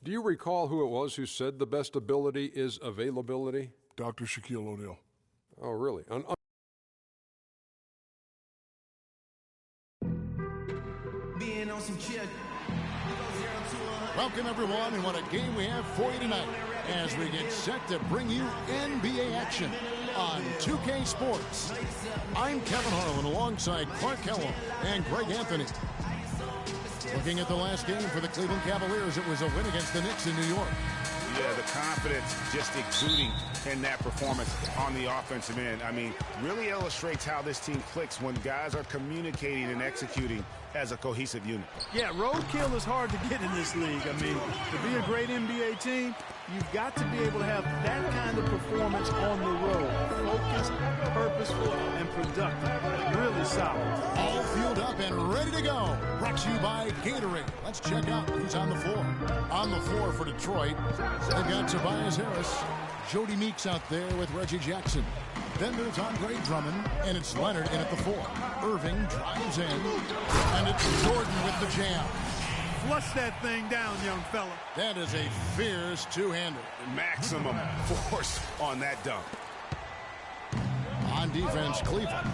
Do you recall who it was who said the best ability is availability? Dr. Shaquille O'Neal. Oh, really? Being on some chill. Welcome, everyone, and what a game we have for you tonight as we get set to bring you NBA action on 2K Sports. I'm Kevin Harlan alongside Clark Kellogg and Greg Anthony. Looking at the last game for the Cleveland Cavaliers, it was a win against the Knicks in New York. Yeah, the confidence just exuding in that performance on the offensive end. I mean, really illustrates how this team clicks when guys are communicating and executing as a cohesive unit. Yeah, roadkill is hard to get in this league. I mean, to be a great NBA team, you've got to be able to have that kind of performance on the road. Focused, purposeful, and productive. Really solid. All fueled up and ready to go. Brought to you by Gatorade. Let's check out who's on the floor. On the floor for Detroit, they've got Tobias Harris. Jody Meeks out there with Reggie Jackson. Then there's Andre Drummond, and it's Leonard in at the 4. Irving drives in, and it's Jordan with the jam. Flush that thing down, young fella. That is a fierce two-hander. Maximum force on that dunk. On defense, Cleveland.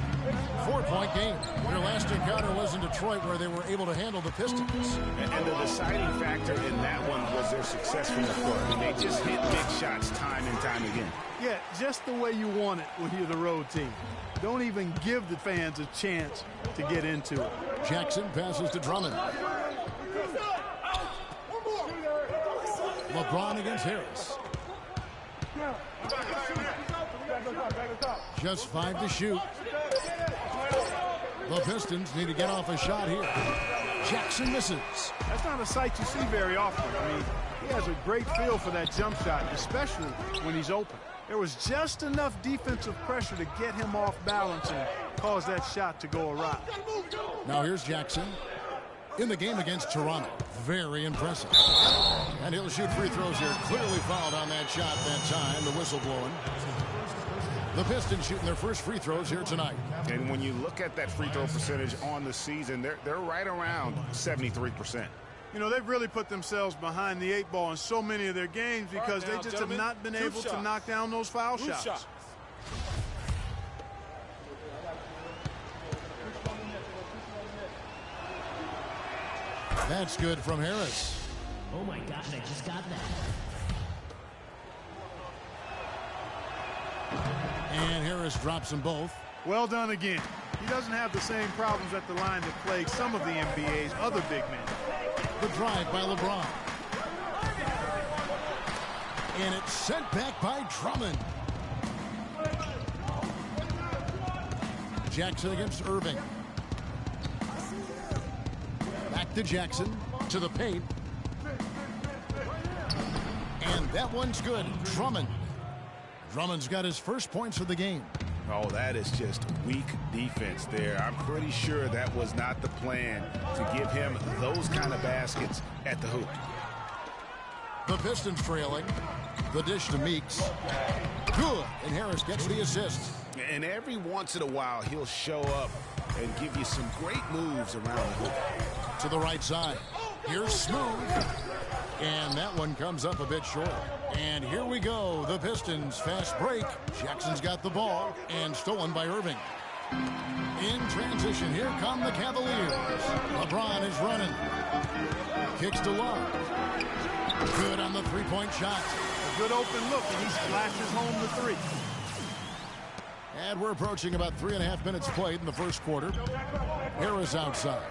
4-point game. Their last encounter was in Detroit where they were able to handle the Pistons. And the deciding factor in that one was their success from the floor. I mean, they just hit big shots time and time again. Yeah, just the way you want it when you're the road team. Don't even give the fans a chance to get into it. Jackson passes to Drummond. LeBron against Harris. Just 5 to shoot. The Pistons need to get off a shot here. Jackson misses. That's not a sight you see very often. I mean, he has a great feel for that jump shot, especially when he's open. There was just enough defensive pressure to get him off balance and cause that shot to go awry. Now here's Jackson. In the game against Toronto. Very impressive. And he'll shoot free throws here. Clearly fouled on that shot that time. The whistle blowing. The Pistons shooting their first free throws here tonight. And when you look at that free throw percentage on the season, they're right around 73%. You know, they've really put themselves behind the 8 ball in so many of their games because they just have not been able to knock down those foul shots. That's good from Harris. Oh my gosh, I just got that. And Harris drops them both. Well done again. He doesn't have the same problems at the line that plague some of the NBA's other big men. The drive by LeBron. And it's sent back by Drummond. Jackson against Irving. Back to Jackson, to the paint. And that one's good. Drummond. Drummond's got his first points of the game. Oh, that is just weak defense there. I'm pretty sure that was not the plan to give him those kind of baskets at the hoop. The Pistons trailing. The dish to Meeks. Good. And Harris gets the assist. And every once in a while, he'll show up and give you some great moves around the hoop. To the right side. Here's Smooth. And that one comes up a bit short. And here we go. The Pistons fast break. Jackson's got the ball and stolen by Irving. In transition, here come the Cavaliers. LeBron is running. Kicks to Love. Good on the three-point shot. A good open look, and he splashes home the 3. And we're approaching about 3.5 minutes played in the first quarter. Harris outside.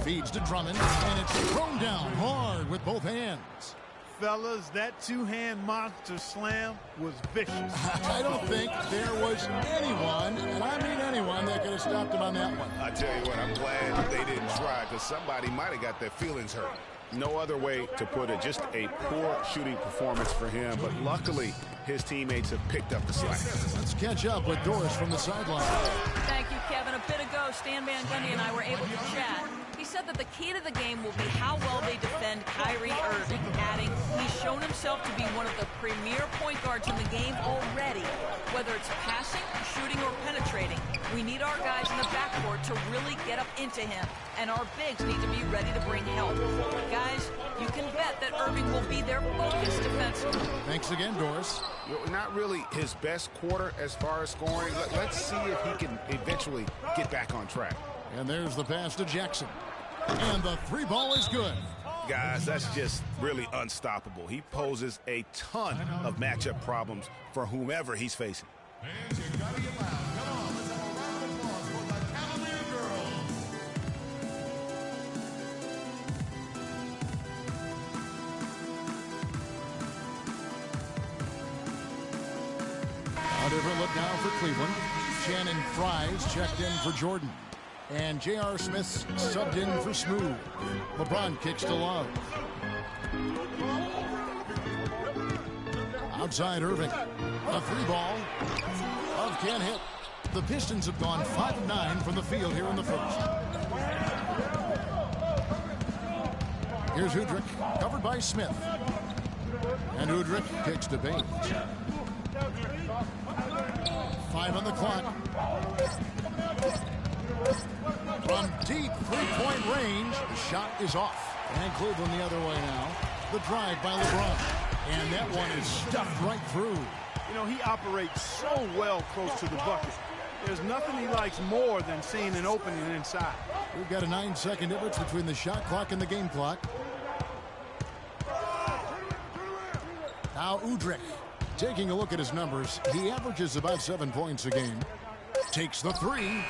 Feeds to Drummond, and it's thrown down hard with both hands. Fellas, that two-hand monster slam was vicious. I don't think there was anyone, and I mean anyone, that could have stopped him on that one. I tell you what, I'm glad that they didn't try, because somebody might have got their feelings hurt. No other way to put it. Just a poor shooting performance for him, but luckily his teammates have picked up the slack. Let's catch up with Doris from the sideline. Thank you, Kevin. A bit ago, Stan Van Gundy and I were able to chat. He said that the key to the game will be how well they defend Kyrie Irving, adding he's shown himself to be one of the premier point guards in the game already. Whether it's passing, shooting, or penetrating, we need our guys in the backcourt to really get up into him, and our bigs need to be ready to bring help. Guys, they're focused defensively. Thanks again, Doris. Not really his best quarter as far as scoring. Let's see if he can eventually get back on track. And there's the pass to Jackson. And the three ball is good. Guys, that's just really unstoppable. He poses a ton of matchup problems for whomever he's facing. And you gotta get loud. Come on, let's have a round of applause for the Cavalier girls. A different look now for Cleveland. Shannon Fries checked in for Jordan. And J.R. Smith subbed in for Smooth. LeBron kicks to Love. Outside Irving. A three ball. Love can't hit. The Pistons have gone 5 of 9 from the field here in the first. Here's Udrich, covered by Smith. And Udrich kicks to Baines. 5 on the clock. From deep three-point range, the shot is off. And Cleveland the other way now. The drive by LeBron. And that one is stuffed right through. You know, he operates so well close to the bucket. There's nothing he likes more than seeing an opening inside. We've got a 9-second difference between the shot clock and the game clock. Now Udrich. Taking a look at his numbers, he averages about 7 points a game. Takes the three.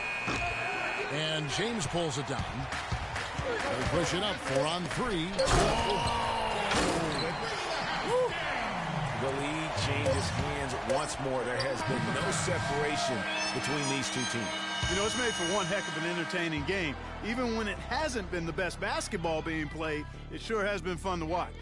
And James pulls it down. They push it up 4 on 3. The lead changes hands once more. There has been no separation between these two teams. You know, it's made for one heck of an entertaining game. Even when it hasn't been the best basketball being played, it sure has been fun to watch.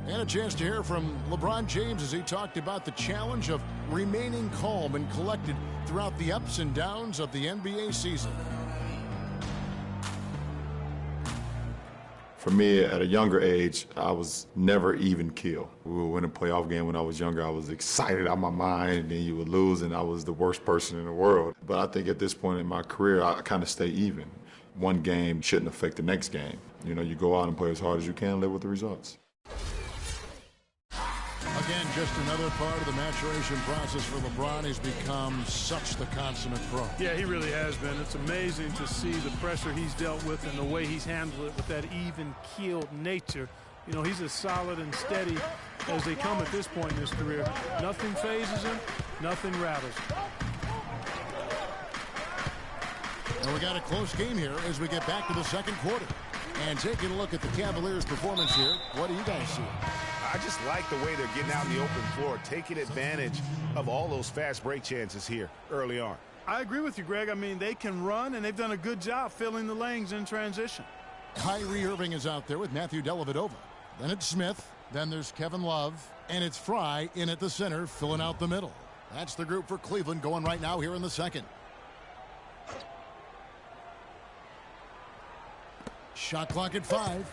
And a chance to hear from LeBron James as he talked about the challenge of remaining calm and collected throughout the ups and downs of the NBA season. For me, at a younger age, I was never even killed. We would win a playoff game when I was younger. I was excited out of my mind, and then you would lose, and I was the worst person in the world. But I think at this point in my career, I kind of stay even. One game shouldn't affect the next game. You know, you go out and play as hard as you can, live with the results. Again, just another part of the maturation process for LeBron. He's become such the consummate pro. Yeah, he really has been. It's amazing to see the pressure he's dealt with and the way he's handled it with that even-keeled nature. You know, he's as solid and steady as they come at this point in his career. Nothing phases him, nothing rattles him. And we got a close game here as we get back to the second quarter. And taking a look at the Cavaliers' performance here, what do you guys see? I just like the way they're getting out in the open floor, taking advantage of all those fast break chances here early on. I agree with you, Greg. I mean, they can run, and they've done a good job filling the lanes in transition. Kyrie Irving is out there with Matthew Dellavedova. Then it's Smith. Then there's Kevin Love. And it's Fry in at the center, filling out the middle. That's the group for Cleveland going right now here in the second. Shot clock at 5.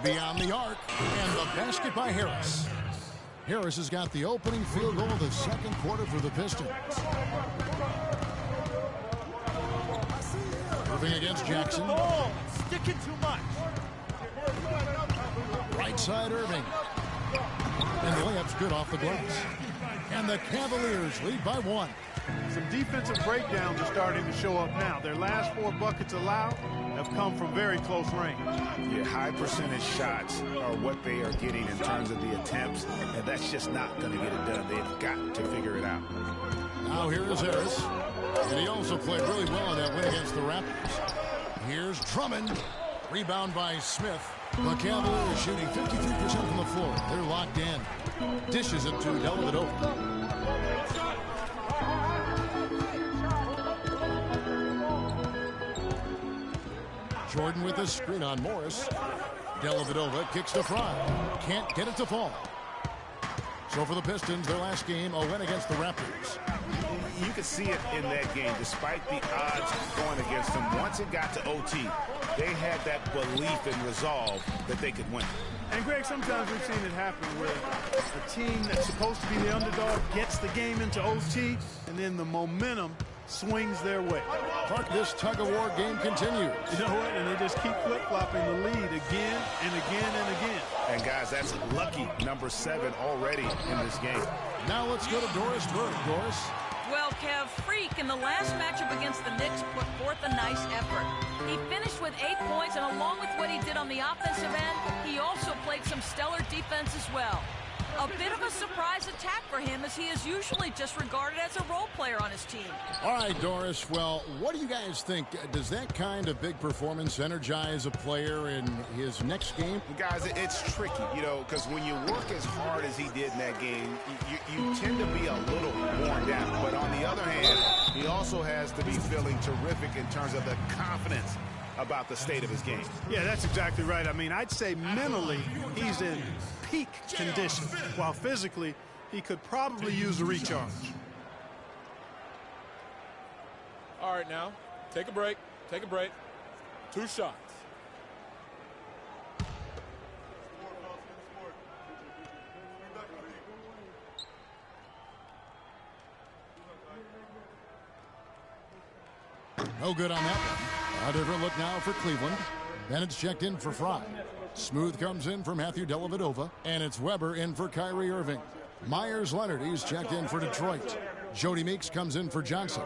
Beyond the arc, and the basket by Harris. Harris has got the opening field goal of the second quarter for the Pistons. Irving against Jackson. Oh, sticking too much. Right side Irving. And the layup's good off the glass. And the Cavaliers lead by 1. Some defensive breakdowns are starting to show up now. Their last 4 buckets allowed have come from very close range. Yeah, high percentage shots are what they are getting in terms of the attempts, and that's just not going to get it done. They've got to figure it out. Now here is Harris. And he also played really well in that win against the Raptors. Here's Drummond. Rebound by Smith. The Cavaliers shooting 53% from the floor. They're locked in. Dishes it to Dellavedova. Jordan with a screen on Morris. Dellavedova kicks to Fry. Can't get it to fall. So for the Pistons, their last game, a win against the Raptors. You could see it in that game. Despite the odds going against them, once it got to OT, they had that belief and resolve that they could win. And, Greg, sometimes we've seen it happen where a team that's supposed to be the underdog gets the game into OT, and then the momentum swings their way. Clark, this tug-of-war game continues. You know what? And they just keep flip-flopping the lead again and again and again. And, guys, that's lucky number 7 already in this game. Now let's go to Doris Burke. Doris? Well, Kev, Freak in the last matchup against the Knicks put forth a nice effort. He finished with 8 points, and along with what he did on the offensive end, he also played some stellar defense as well. A bit of a surprise attack for him, as he is usually just regarded as a role player on his team. All right, Doris. Well, what do you guys think? Does that kind of big performance energize a player in his next game? Guys, it's tricky, you know, because when you work as hard as he did in that game, you tend to be a little worn down. But on the other hand, he also has to be feeling terrific in terms of the confidence about the state of his game. Yeah, that's exactly right. I mean, I'd say mentally he's in peak condition, while physically he could probably use a recharge. All right, now, take a break. Take a break. 2 shots. No good on that one. A different look now for Cleveland. Bennett's checked in for Fry. Smooth comes in for Matthew Dellavedova. And it's Weber in for Kyrie Irving. Myers Leonard, he's checked in for Detroit. Jody Meeks comes in for Johnson.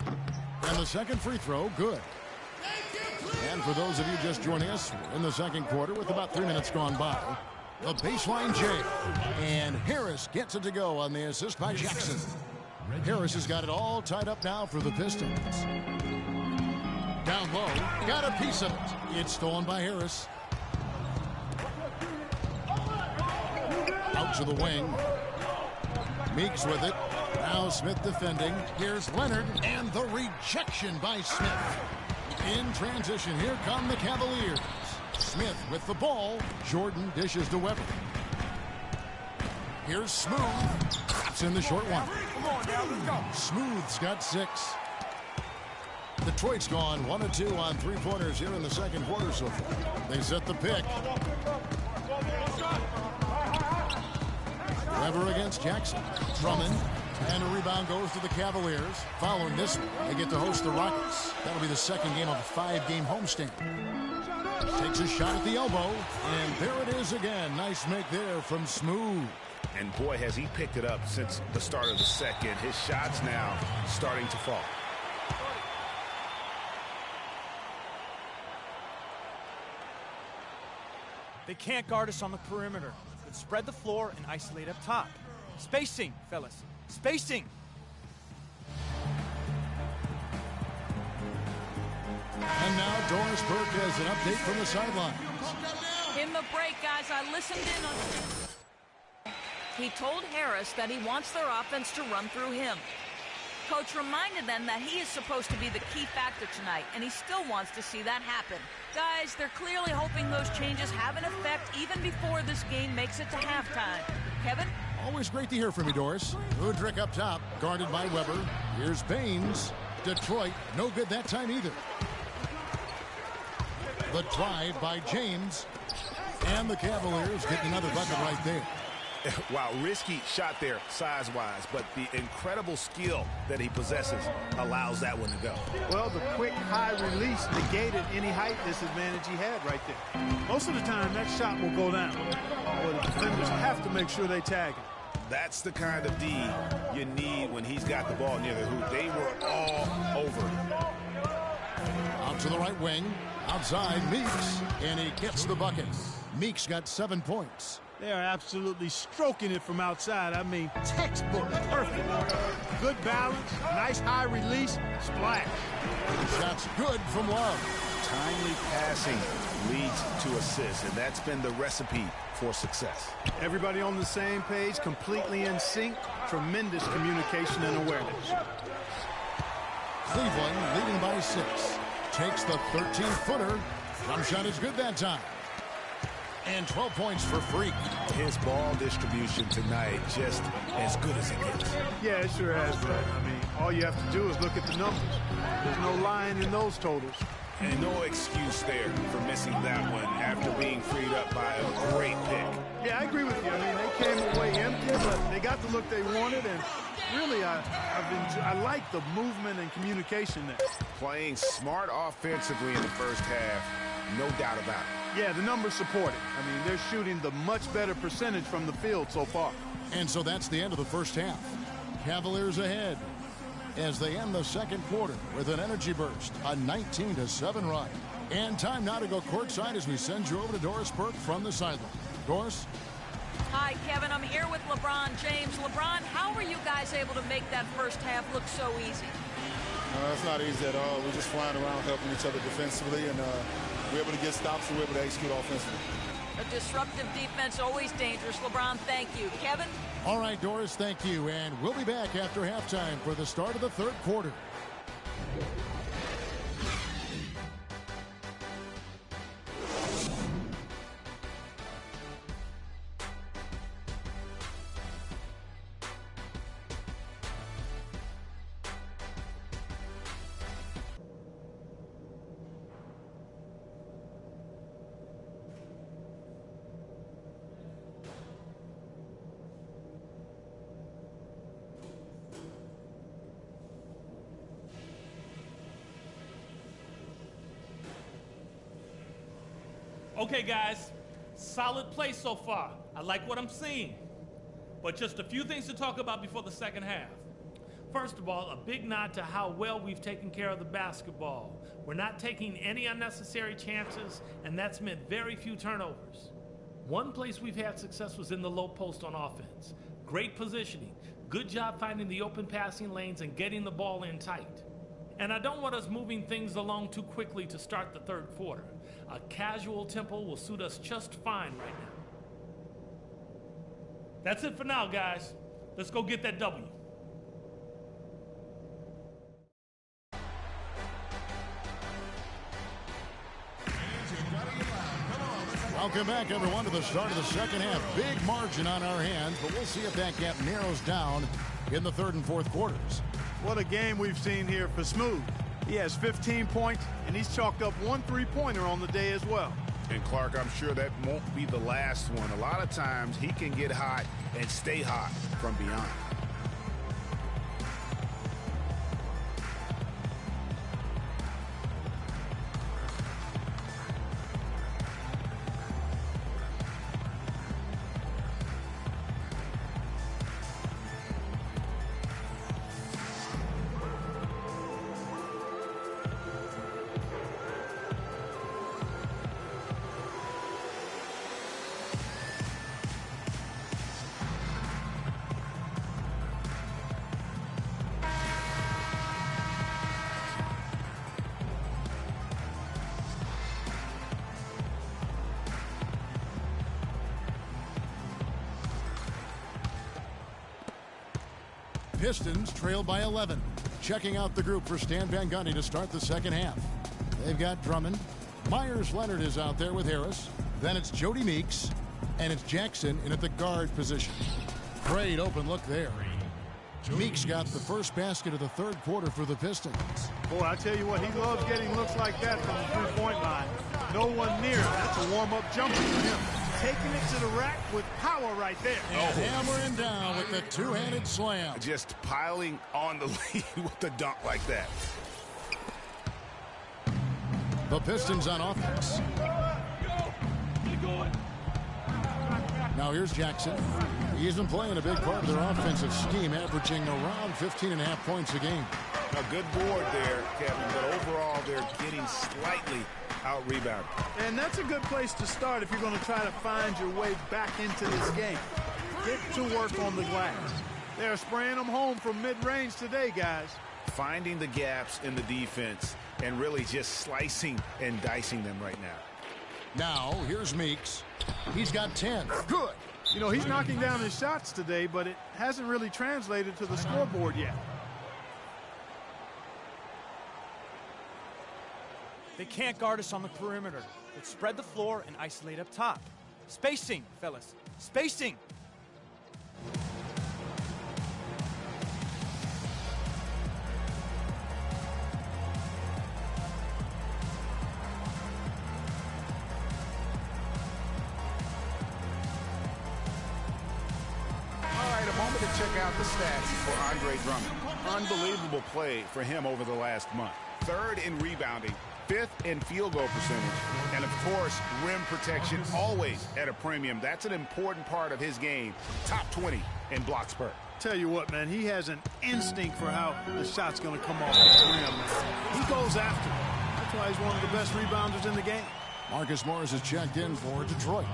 And the second free throw, good. And for those of you just joining us, we're in the second quarter with about 3 minutes gone by. The baseline J. And Harris gets it to go on the assist by Jackson. Harris has got it all tied up now for the Pistons. Down low, got a piece of it. It's stolen by Harris. Out to the wing. Meeks with it. Now Smith defending. Here's Leonard, and the rejection by Smith. In transition, here come the Cavaliers. Smith with the ball. Jordan dishes to Weber. Here's Smooth. Drops in the short one. Come on now, let's go. Smooth's got 6. Detroit's gone 1 of 2 on 3-pointers here in the second quarter so far. They set the pick. Weber against Jackson. Drummond. And a rebound goes to the Cavaliers. Following this one, they get to host the Rockets. That'll be the second game of a 5-game homestand. Takes a shot at the elbow. And there it is again. Nice make there from Smooth. And boy, has he picked it up since the start of the second. His shots now starting to fall. They can't guard us on the perimeter. Let's spread the floor and isolate up top. Spacing, fellas. Spacing. And now Doris Burke has an update from the sidelines. In the break, guys, I listened in on... He told Harris that he wants their offense to run through him. Coach reminded them that he is supposed to be the key factor tonight, and he still wants to see that happen. Guys, they're clearly hoping those changes have an effect even before this game makes it to halftime. Kevin? Always great to hear from you, Doris. Udrich up top, guarded by Weber. Here's Baines. Detroit, no good that time either. The drive by James. And the Cavaliers getting another bucket right there. Wow, risky shot there size-wise, but the incredible skill that he possesses allows that one to go. Well, the quick high release negated any height disadvantage he had right there. Most of the time, that shot will go down. But the defenders have to make sure they tag him. That's the kind of D you need when he's got the ball near the hoop. They were all over. Out to the right wing. Outside, Meeks. And he gets the bucket. Meeks got 7 points. They are absolutely stroking it from outside. I mean, textbook, perfect. Good balance, nice high release, splash. Shot's good from Love. Timely passing leads to assists, and that's been the recipe for success. Everybody on the same page, completely in sync, tremendous communication and awareness. Cleveland leading by 6. takes the 13-footer. Jump shot is good that time. And 12 points for Freak. His ball distribution tonight just as good as it gets. Yeah, it sure has, Brett. I mean, all you have to do is look at the numbers. There's no lying in those totals. And no excuse there for missing that one after being freed up by a great pick. Yeah, I agree with you. I mean, they came away empty, but they got the look they wanted, and really, I like the movement and communication there. Playing smart offensively in the first half, no doubt about it. Yeah, the numbers support it. I mean, they're shooting the much better percentage from the field so far. And so that's the end of the first half. Cavaliers ahead as they end the second quarter with an energy burst, a 19-7 run. And time now to go courtside as we send you over to Doris Burke from the sideline. Doris? Hi, Kevin. I'm here with LeBron James. LeBron, how were you guys able to make that first half look so easy? It's not easy at all. We're just flying around helping each other defensively, and we're able to get stops and we're able to execute offensively. A disruptive defense, always dangerous. LeBron, thank you. Kevin? All right, Doris, thank you. And we'll be back after halftime for the start of the third quarter. Okay, guys, solid play so far. I like what I'm seeing. But just a few things to talk about before the second half. First of all, a big nod to how well we've taken care of the basketball. We're not taking any unnecessary chances, and that's meant very few turnovers. One place we've had success was in the low post on offense. Great positioning. Good job finding the open passing lanes and getting the ball in tight. And I don't want us moving things along too quickly to start the third quarter. A casual tempo will suit us just fine right now. That's it for now, guys. Let's go get that W. Welcome back, everyone, to the start of the second half. Big margin on our hands, but we'll see if that gap narrows down in the third and fourth quarters. What a game we've seen here for Smooth. He has 15 points, and he's chalked up one three-pointer on the day as well. And Clark, I'm sure that won't be the last one. A lot of times he can get hot and stay hot from beyond. Pistons trail by 11. Checking out the group for Stan Van Gundy to start the second half. They've got Drummond. Myers Leonard is out there with Harris. Then it's Jody Meeks. And it's Jackson in at the guard position. Great open look there. Meeks got the first basket of the third quarter for the Pistons. Boy, I tell you what, he loves getting looks like that from the three-point line. No one near him. That's a warm-up jumper for him. Taking it to the rack with power right there. And hammering down with the two-handed slam. Just piling on the lead with the dunk like that. The Pistons on offense. Now here's Jackson. He's been playing a big part of their offensive scheme, averaging around 15.5 points a game. A good board there, Kevin, but overall they're getting slightly out-rebounded. And that's a good place to start if you're going to try to find your way back into this game. Get to work on the glass. They're spraying them home from mid-range today, guys. Finding the gaps in the defense and really just slicing and dicing them right now. Now, here's Meeks. He's got 10. Good. You know, he's knocking down his shots today, but it hasn't really translated to the scoreboard yet. They can't guard us on the perimeter. Let's spread the floor and isolate up top. Spacing, fellas. Spacing. To check out the stats for Andre Drummond. Unbelievable play for him over the last month. 3rd in rebounding, 5th in field goal percentage, and of course, rim protection always at a premium. That's an important part of his game. Top 20 in block spurt. Tell you what, man, he has an instinct for how the shot's going to come off that rim, man. He goes after it. That's why he's one of the best rebounders in the game. Marcus Morris is checked in for Detroit.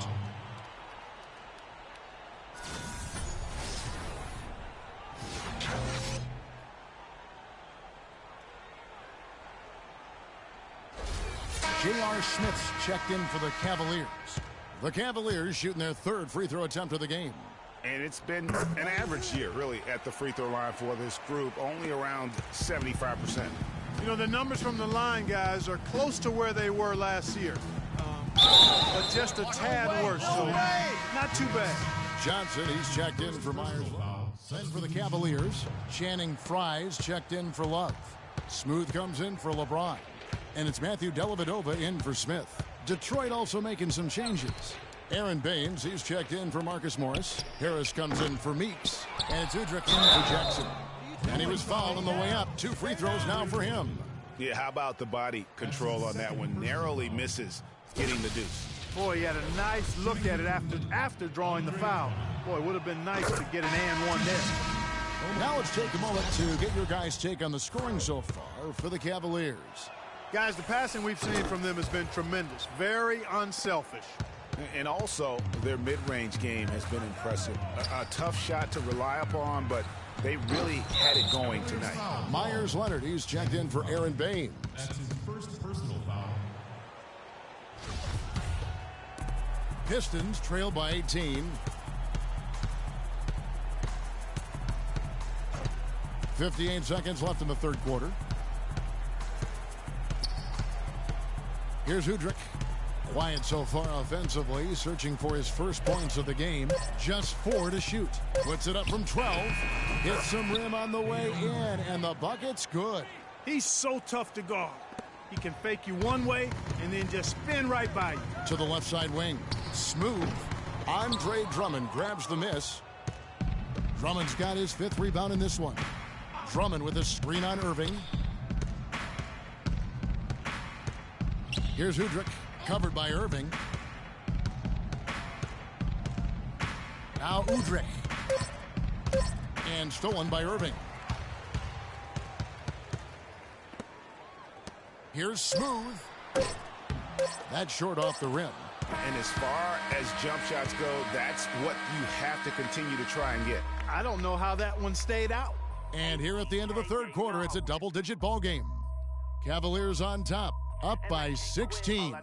J.R. Smith's checked in for the Cavaliers. The Cavaliers shooting their 3rd free throw attempt of the game. And it's been an average year, really, at the free throw line for this group, only around 75%. You know, the numbers from the line, guys, are close to where they were last year. But just a tad worse, so not too bad. Johnson, he's checked in for Myers. Then for the Cavaliers, Channing Frye's checked in for Love. Smooth comes in for LeBron. And it's Matthew Dellavedova in for Smith. Detroit also making some changes. Aaron Baines, he's checked in for Marcus Morris. Harris comes in for Meeks. And it's Udrich in for Jackson. And he was fouled on the way up. 2 free throws now for him. Yeah, how about the body control on that one? Narrowly misses getting the deuce. Boy, he had a nice look at it after drawing the foul. Boy, it would have been nice to get an and one there. Now let's take a moment to get your guys' take on the scoring so far for the Cavaliers. Guys, the passing we've seen from them has been tremendous. Very unselfish. And also, their mid-range game has been impressive. A tough shot to rely upon, but they really had it going tonight. Myers Leonard, he's checked in for Aaron Baines. That's his first personal foul. Pistons trail by 18. 58 seconds left in the 3rd quarter. Here's Udrich. Quiet so far offensively, searching for his first points of the game. Just 4 to shoot. Puts it up from 12. Hits some rim on the way in, and the bucket's good. He's so tough to guard. He can fake you one way and then just spin right by you. To the left side wing. Smooth. Andre Drummond grabs the miss. Drummond's got his 5th rebound in this one. Drummond with a screen on Irving. Here's Udrich, covered by Irving. Now Udrich. And stolen by Irving. Here's Smooth. That's short off the rim. And as far as jump shots go, that's what you have to continue to try and get. I don't know how that one stayed out. And here at the end of the 3rd quarter, it's a double-digit ball game. Cavaliers on top, up by 16.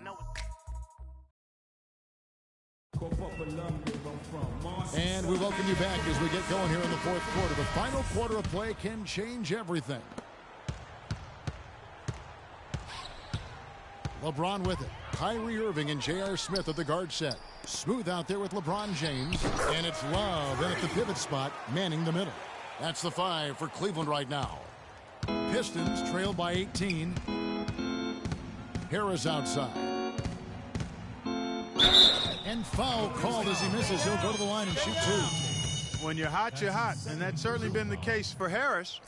And we welcome you back as we get going here in the 4th quarter. The final quarter of play can change everything. LeBron with it. Kyrie Irving and J.R. Smith at the guard set. Smooth out there with LeBron James. And it's Love in at the pivot spot, manning the middle. That's the 5 for Cleveland right now. Pistons trail by 18. Harris outside. And foul called as he misses. He'll go to the line and shoot 2. When you're hot, you're hot. And that's certainly been the case for Harris.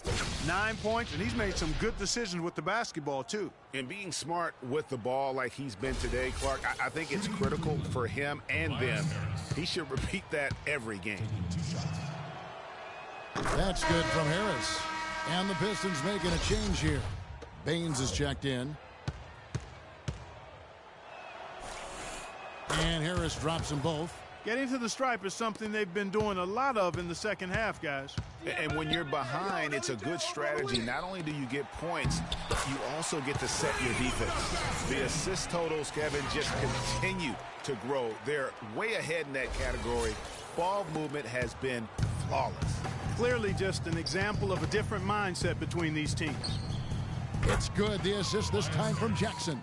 9 points, and he's made some good decisions with the basketball, too. And being smart with the ball like he's been today, Clark, I think it's critical for him and them. He should repeat that every game. That's good from Harris. And the Pistons making a change here. Baines is checked in. And Harris drops them both. Getting to the stripe is something they've been doing a lot of in the second half, guys. And when you're behind, it's a good strategy. Not only do you get points, you also get to set your defense. The assist totals, Kevin, just continue to grow. They're way ahead in that category. Ball movement has been flawless. Clearly just an example of a different mindset between these teams. It's good. The assist this time from Jackson.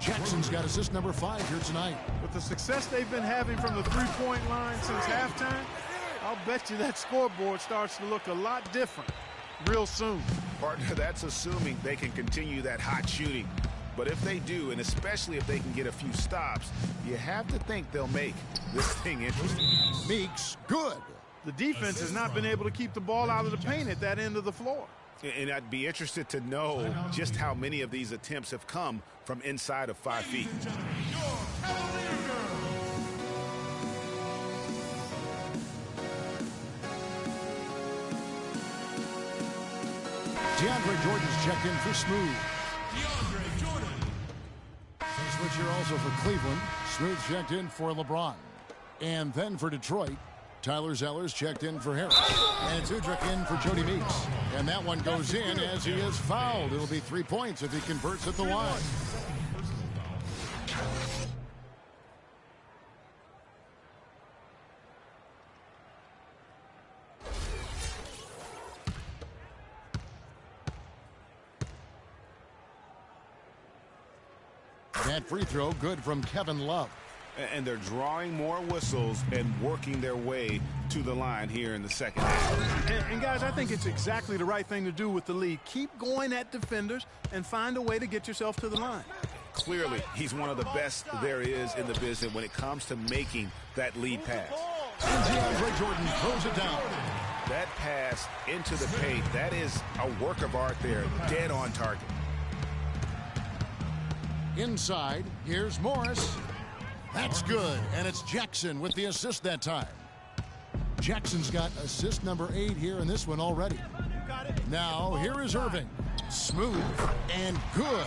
Jackson's got assist number 5 here tonight. With the success they've been having from the three-point line since halftime, I'll bet you that scoreboard starts to look a lot different real soon. Partner, that's assuming they can continue that hot shooting. But if they do, and especially if they can get a few stops, you have to think they'll make this thing interesting. Meeks, good. The defense has not been able to keep the ball out of the paint at that end of the floor. And I'd be interested to know just how many of these attempts have come from inside of 5 feet. DeAndre Jordan's checked in for Smooth. DeAndre Jordan. Switch here also for Cleveland. Smooth checked in for LeBron. And then for Detroit, Tyler Zeller's checked in for Harris. And it's Udrich in for Jody Meeks. And that one goes in as he is fouled. It'll be 3 points if he converts at the line. That free throw good from Kevin Love. And they're drawing more whistles and working their way to the line here in the second half. And guys, I think it's exactly the right thing to do with the lead. Keep going at defenders and find a way to get yourself to the line. Clearly, he's one of the best there is in the business when it comes to making that lead pass. And DeAndre Jordan throws it down. That pass into the paint, that is a work of art there, dead on target. Inside, here's Morris. That's good, and it's Jackson with the assist that time. Jackson's got assist number 8 here in this one already. Now, here is Irving. Smooth and good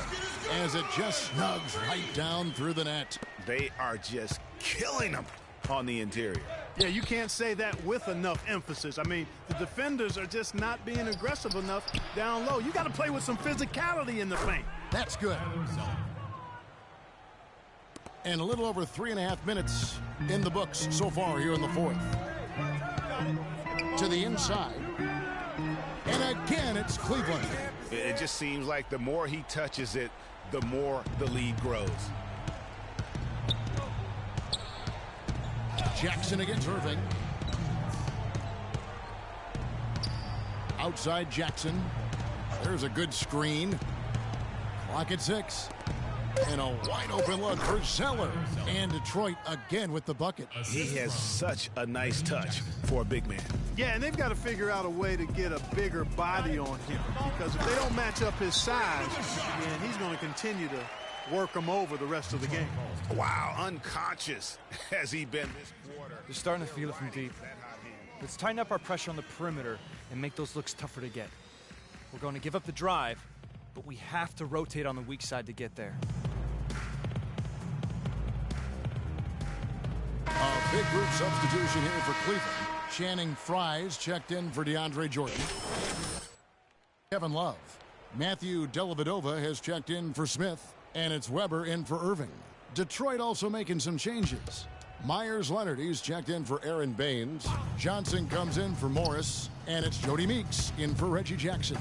as it just snugs right down through the net. They are just killing them on the interior. Yeah, you can't say that with enough emphasis. I mean, the defenders are just not being aggressive enough down low. You got to play with some physicality in the paint. That's good. And a little over 3.5 minutes in the books so far here in the fourth. To the inside. And again, it's Cleveland. It just seems like the more he touches it, the more the lead grows. Jackson against Irving. Outside Jackson. There's a good screen. Clock at 6. And a wide open look for Zeller. And Detroit again with the bucket. He has such a nice touch for a big man. Yeah, and they've got to figure out a way to get a bigger body on him, because if they don't match up his size, then he's going to continue to work him over the rest of the game. Wow, unconscious has he been this quarter. They're starting to feel it from deep. Let's tighten up our pressure on the perimeter and make those looks tougher to get. We're going to give up the drive, but we have to rotate on the weak side to get there. A big group substitution here for Cleveland. Channing Frye's checked in for DeAndre Jordan. Kevin Love. Matthew Dellavedova has checked in for Smith. And it's Weber in for Irving. Detroit also making some changes. Myers-Leonard, he's checked in for Aaron Baines. Johnson comes in for Morris. And it's Jody Meeks in for Reggie Jackson.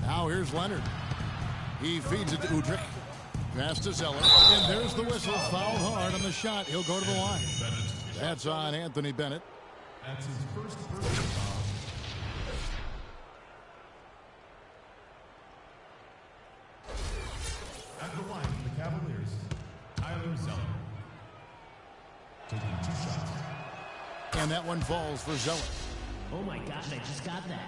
Now here's Leonard. He feeds it to Udrich. Pass to Zeller. And there's the whistle. Fouled hard on the shot. He'll go to the line. That's on Anthony Bennett. That's his first personal foul. At the line for the Cavaliers, Tyler Zeller. Taking 2 shots. And that one falls for Zeller. Oh my gosh, I just got that.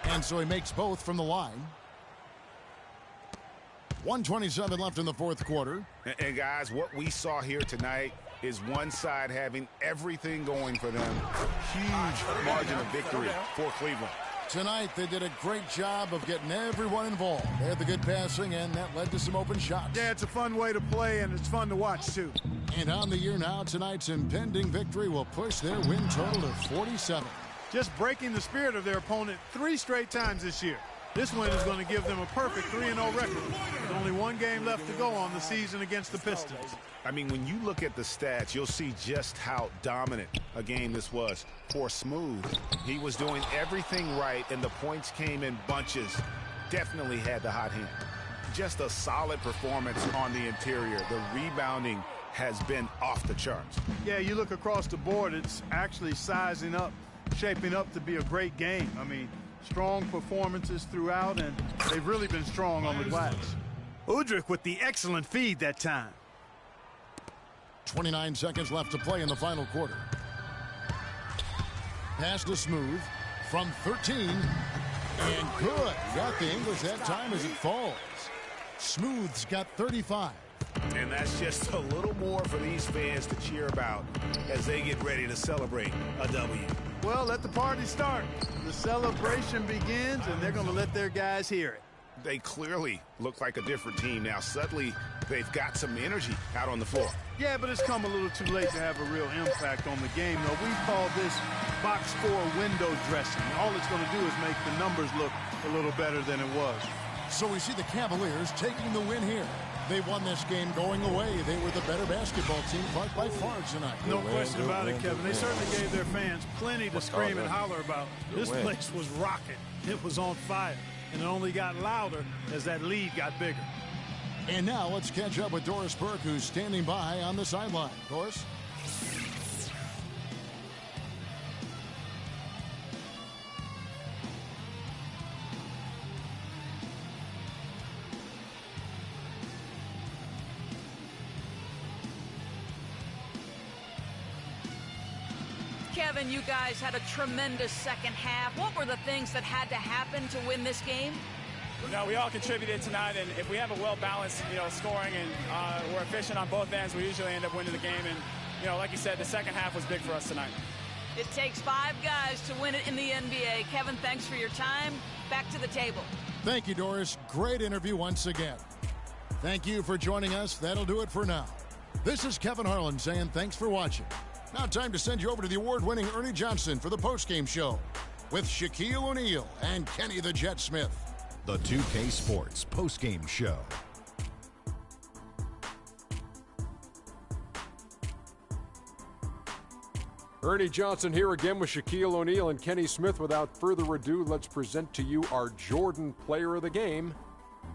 And so he makes both from the line. 1:27 left in the fourth quarter. And guys, what we saw here tonight is one side having everything going for them. Huge margin of victory for Cleveland. Tonight, they did a great job of getting everyone involved. They had the good passing, and that led to some open shots. Yeah, it's a fun way to play, and it's fun to watch, too. And on the year now, tonight's impending victory will push their win total to 47. Just breaking the spirit of their opponent 3 straight times this year. This win is going to give them a perfect 3-0 record. With only one game left to go on the season against the Pistons. I mean, when you look at the stats, you'll see just how dominant a game this was for Smooth. He was doing everything right, and the points came in bunches. Definitely had the hot hand. Just a solid performance on the interior. The rebounding has been off the charts. Yeah, you look across the board, it's actually sizing up, shaping up to be a great game. I mean, strong performances throughout, and they've really been strong on the glass. Udrih with the excellent feed that time. 29 seconds left to play in the final quarter. Pass to Smooth from 13. And good. Got the English that time as it falls. Smooth's got 35. And that's just a little more for these fans to cheer about as they get ready to celebrate a W. Well, let the party start. The celebration begins, and they're going to let their guys hear it. They clearly look like a different team now. Suddenly, they've got some energy out on the floor. Yeah, but it's come a little too late to have a real impact on the game. Though we call this box score window dressing. All it's going to do is make the numbers look a little better than it was. So we see the Cavaliers taking the win here. They won this game going away. They were the better basketball team by far tonight. No question about it, Kevin. They certainly gave their fans plenty to scream and holler about. This place was rocking. It was on fire. And it only got louder as that lead got bigger. And now let's catch up with Doris Burke, who's standing by on the sideline. Doris? Kevin, you guys had a tremendous second half. What were the things that had to happen to win this game? No, we all contributed tonight, and if we have a well-balanced, scoring and we're efficient on both ends, we usually end up winning the game. And, like you said, the second half was big for us tonight. It takes 5 guys to win it in the NBA. Kevin, thanks for your time. Back to the table. Thank you, Doris. Great interview once again. Thank you for joining us. That'll do it for now. This is Kevin Harlan saying thanks for watching. Now time to send you over to the award-winning Ernie Johnson for the postgame show with Shaquille O'Neal and Kenny the Jet Smith. The 2K Sports postgame show. Ernie Johnson here again with Shaquille O'Neal and Kenny Smith. Without further ado, let's present to you our Jordan Player of the Game,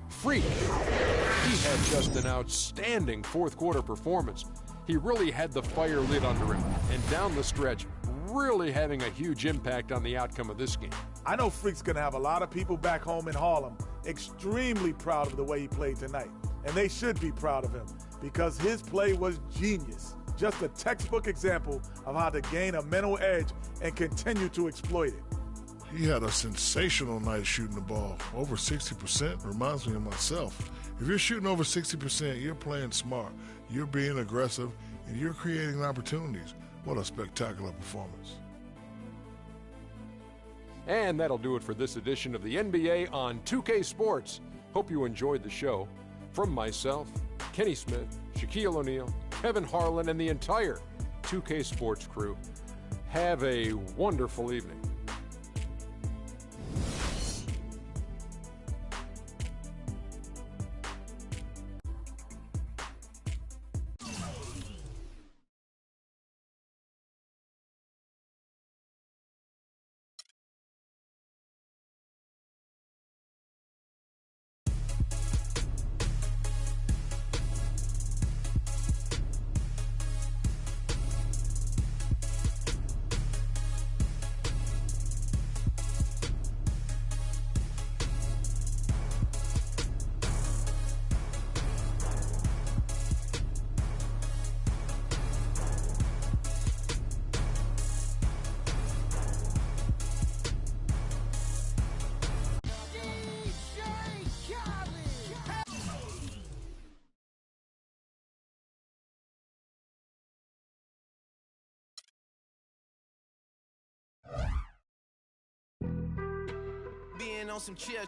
Freak. He had just an outstanding fourth quarter performance. He really had the fire lit under him, and down the stretch, really having a huge impact on the outcome of this game. I know Freak's going to have a lot of people back home in Harlem extremely proud of the way he played tonight. And they should be proud of him because his play was genius. Just a textbook example of how to gain a mental edge and continue to exploit it. He had a sensational night shooting the ball. Over 60% reminds me of myself. If you're shooting over 60%, you're playing smart, you're being aggressive, and you're creating opportunities. What a spectacular performance. And that'll do it for this edition of the NBA on 2K Sports. Hope you enjoyed the show. From myself, Kenny Smith, Shaquille O'Neal, Kevin Harlan, and the entire 2K Sports crew, have a wonderful evening. Being on some chill.